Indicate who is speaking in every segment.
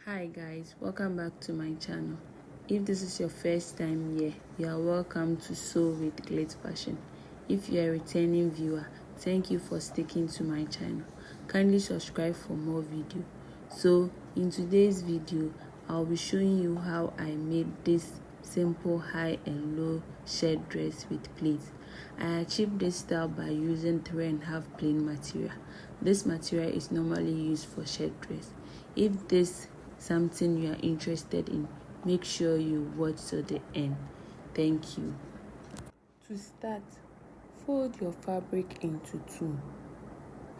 Speaker 1: Hi guys, welcome back to my channel. If this is your first time here, you are welcome to Sew with Pleats Fashion. If you are a returning viewer, thank you for sticking to my channel. Kindly subscribe for more videos. So in today's video, I'll be showing you how I made this simple high and low shirt dress with pleats. I achieved this style by using 3.5 plain material. This material is normally used for shirt dress. If this something you are interested in, make sure you watch to the end. Thank you. To start, fold your fabric into two.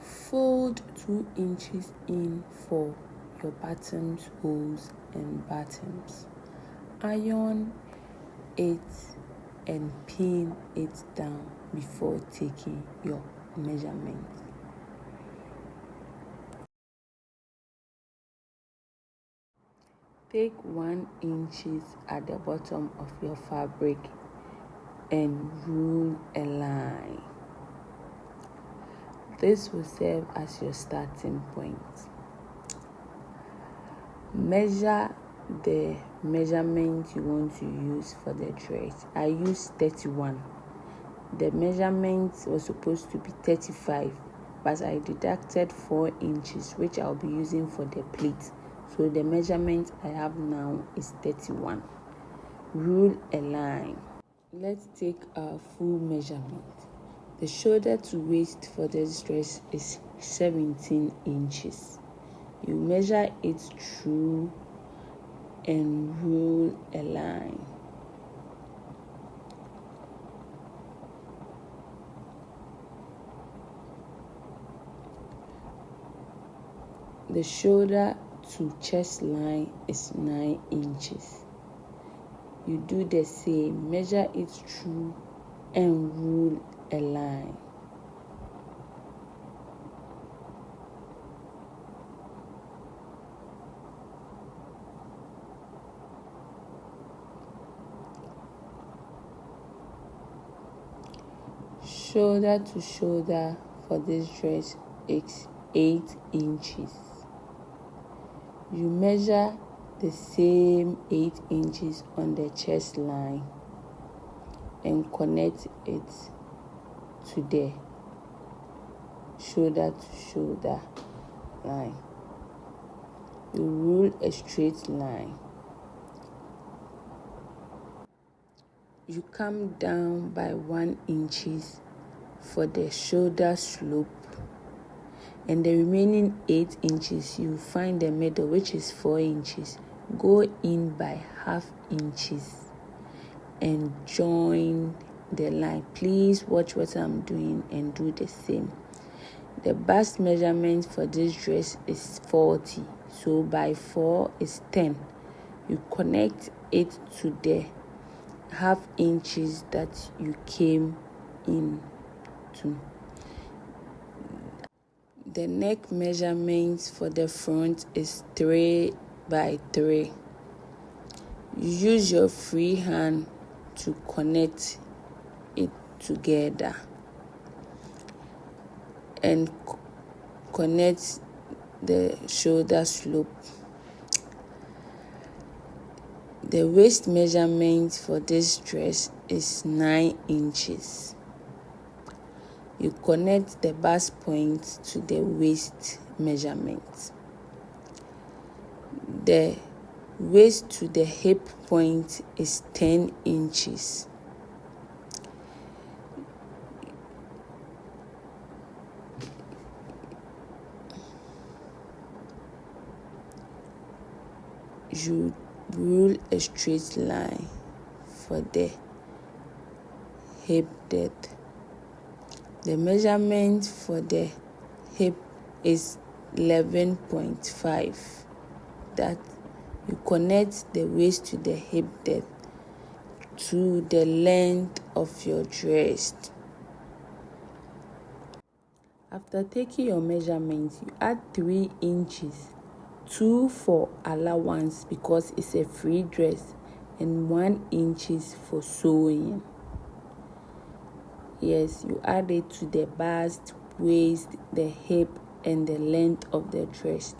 Speaker 1: Fold 2 inches in for your bottoms, holes and bottoms. Iron it and pin it down before taking your measurement. Take 1 inch at the bottom of your fabric and rule a line. This will serve as your starting point. Measure the measurement you want to use for the dress. I used 31. The measurement was supposed to be 35, but I deducted 4 inches, which I'll be using for the pleat. So the measurement I have now is 31. Rule a line. Let's take our full measurement. The shoulder to waist for this dress is 17 inches. You measure it through and rule a line. The shoulder to chest line is 9 inches. You do the same, measure it through and rule a line. Shoulder to shoulder for this dress is 8 inches. You measure the same 8 inches on the chest line and connect it to the shoulder to shoulder line. You rule a straight line. You come down by 1 inch for the shoulder slope, and the remaining 8 inches you find the middle, which is 4 inches. Go in by ½ inch and join the line. Please watch what I'm doing and do the same. The bust measurement for this dress is 40, so by 4 is 10. You connect it to the ½ inches that you came in to. The neck measurement for the front is 3 by 3. You use your free hand to connect it together and connect the shoulder slope. The waist measurement for this dress is 9 inches. You connect the bust point to the waist measurement. The waist to the hip point is 10 inches. You rule a straight line for the hip depth. The measurement for the hip is 11.5. That you connect the waist to the hip depth to the length of your dress. After taking your measurements, you add 3 inches, 2 for allowance because it's a free dress, and 1 inch for sewing. Yes, you add it to the bust, waist, the hip, and the length of the dress,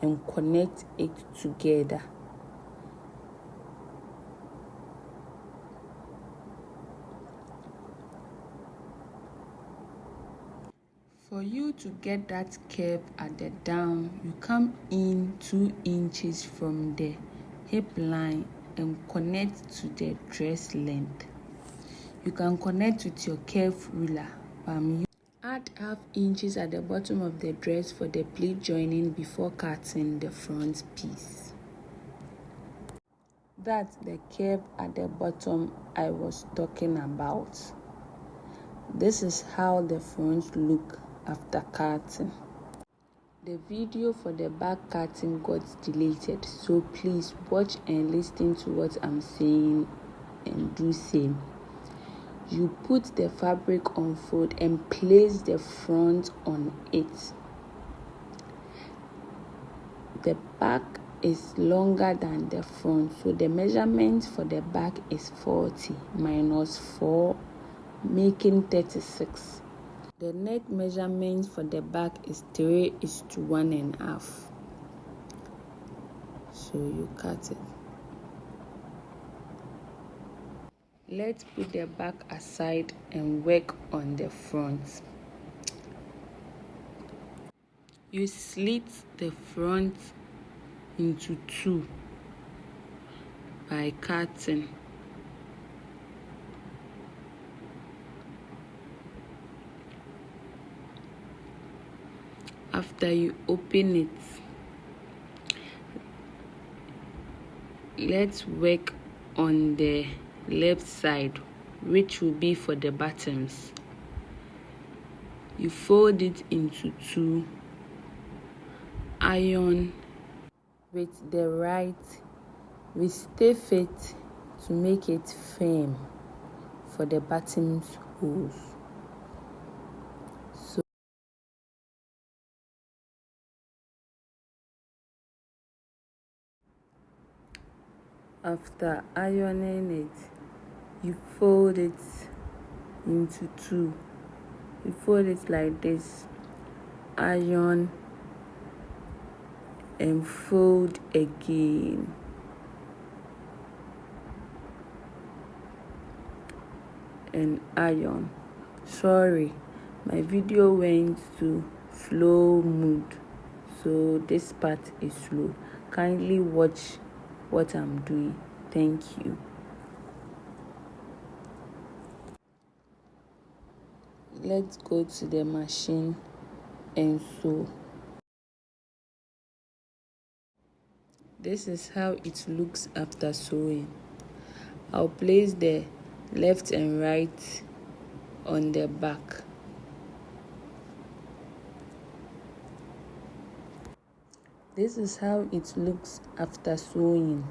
Speaker 1: and connect it together. For you to get that curve at the down, you come in 2 inches from the hip line and connect to the dress length. You can connect with your curve ruler. Add ½ inches at the bottom of the dress for the pleat joining before cutting the front piece. That's the curve at the bottom I was talking about. This is how the front look after cutting. The video for the back cutting got deleted, so please watch and listen to what I'm saying and do same. You put the fabric on fold and place the front on it. The back is longer than the front, so the measurement for the back is 40 minus 4, making 36. The neck measurement for the back is 3:1.5. So you cut it. Let's put the back aside and work on the front. You slit the front into 2 by cutting. After you open it, let's work on the left side, which will be for the bottoms. You fold it into 2, iron with the right, we stiff it to make it firm for the bottoms holes. So after ironing it, you fold it into 2. You fold it like this, iron and fold again. And iron. Sorry, my video went to slow mode, so this part is slow. Kindly watch what I'm doing. Thank you. Let's go to the machine and sew. This is how it looks after sewing. I'll place the left and right on the back. This is how it looks after sewing.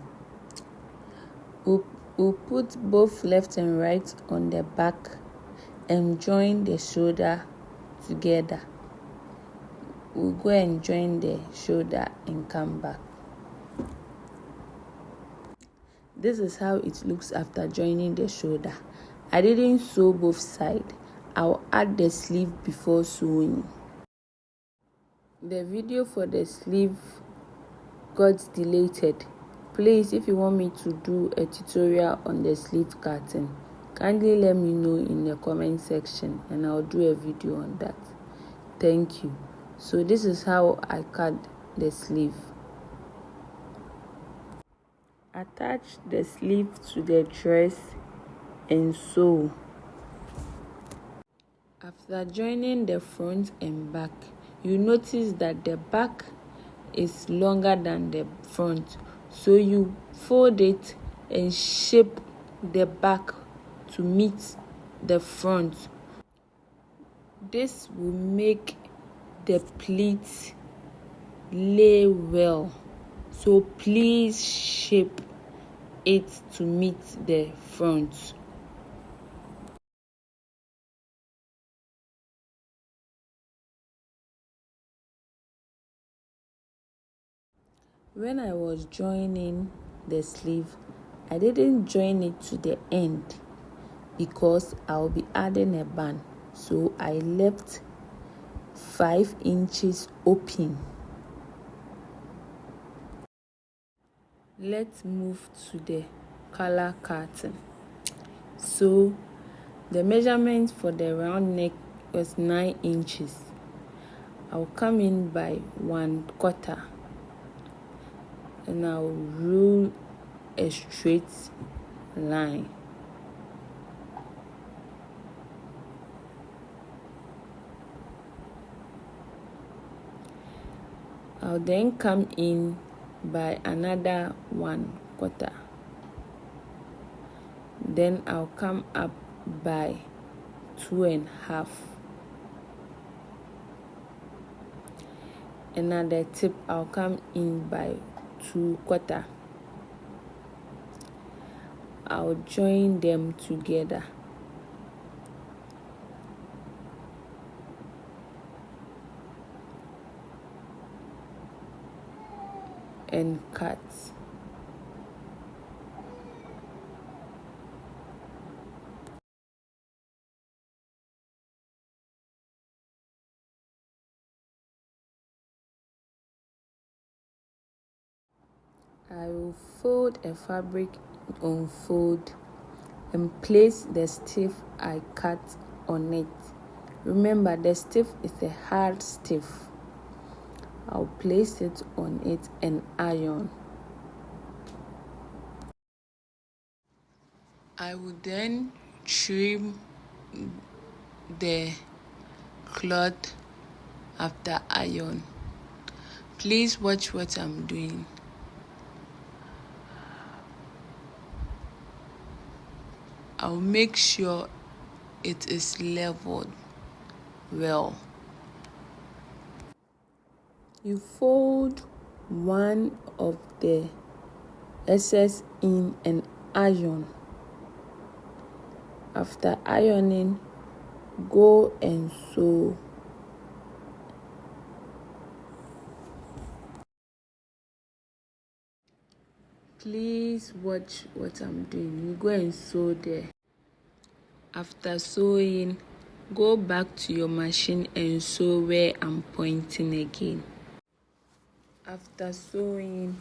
Speaker 1: We'll put both left and right on the back and join the shoulder together. We'll go and join the shoulder and come back. This is how it looks after joining the shoulder. I didn't sew both sides. I'll add the sleeve before sewing. The video for the sleeve got deleted. Please, if you want me to do a tutorial on the sleeve cutting, kindly let me know in the comment section and I'll do a video on that. Thank you. So this is how I cut the sleeve. Attach the sleeve to the dress and sew. After joining the front and back, you notice that the back is longer than the front, so you fold it and shape the back to meet the front. This will make the pleats lay well, so please shape it to meet the front. When I was joining the sleeve, I didn't join it to the end because I'll be adding a band, so I left 5 inches open. Let's move to the collar curtain. So the measurement for the round neck was 9 inches. I'll come in by 1/4 and I'll rule a straight line. I'll then come in by another 1/4. Then I'll come up by 2.5. And at the tip, I'll come in by 2/4. I'll join them together. And cut. I will fold a fabric unfold and place the stiff I cut on it. Remember, the stiff is a hard stiff. I'll place it on it and iron. I will then trim the cloth after iron. Please watch what I'm doing. I'll make sure it is leveled well. You fold one of the excess in and iron. After ironing, go and sew. Please watch what I'm doing. You go and sew there. After sewing, go back to your machine and sew where I'm pointing again. After sewing,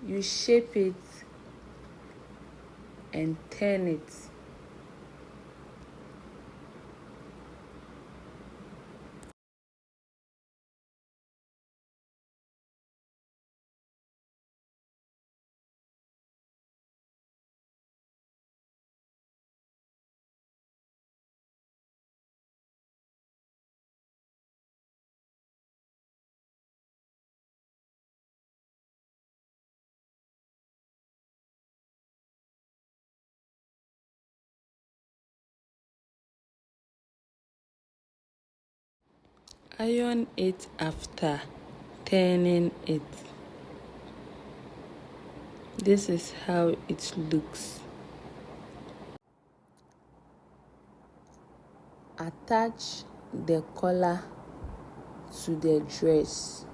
Speaker 1: you shape it and turn it. Iron it after turning it. This is how it looks. Attach the collar to the dress.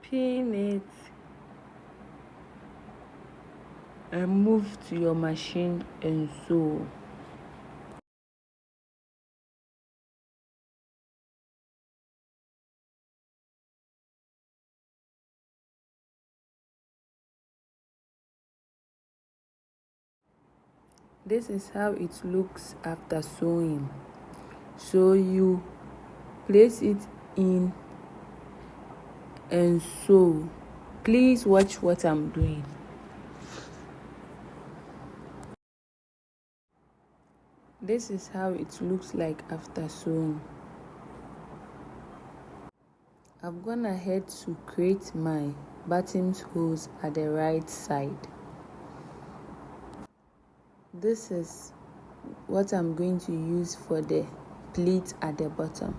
Speaker 1: Pin it and move to your machine and sew. This is how it looks after sewing. So you place it in and sew. Please watch what I'm doing. This is how it looks like after sewing. I've gone ahead to create my buttonholes at the right side. This is what I'm going to use for the pleat at the bottom.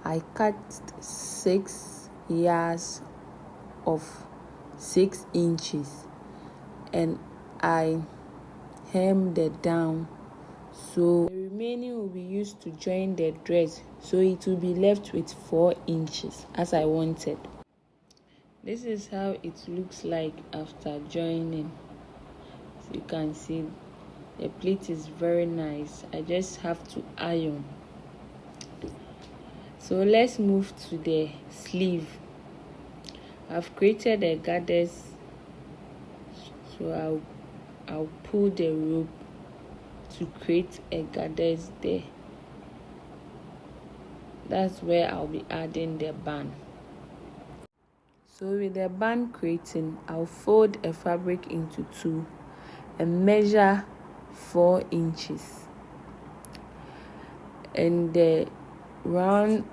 Speaker 1: I cut 6 yards of 6 inches and I hemmed it down, so the remaining will be used to join the dress, so it will be left with 4 inches as I wanted. This is how it looks like after joining. So you can see the pleat is very nice. I just have to iron. So let's move to the sleeve. I've created a goddess, so I'll pull the rope to create a goddess there. That's where I'll be adding the band. So with the band creating, I'll fold a fabric into two and measure 4 inches, and the round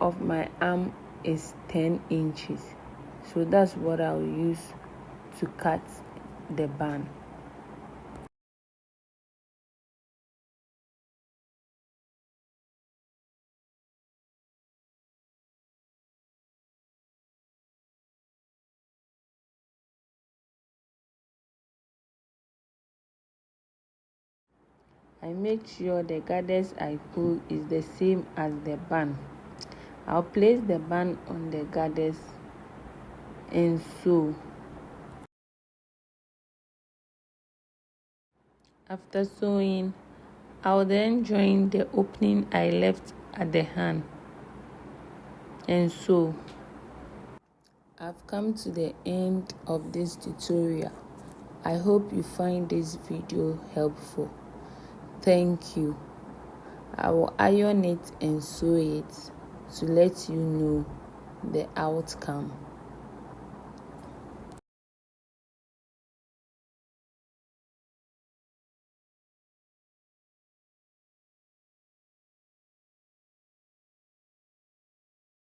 Speaker 1: of my arm is 10 inches. So that's what I'll use to cut the band. I make sure the goddess I pull is the same as the band. I'll place the band on the goddess and sew. After sewing, I'll then join the opening I left at the hand and sew. I've come to the end of this tutorial. I hope you find this video helpful. Thank you. I will iron it and sew it to let you know the outcome.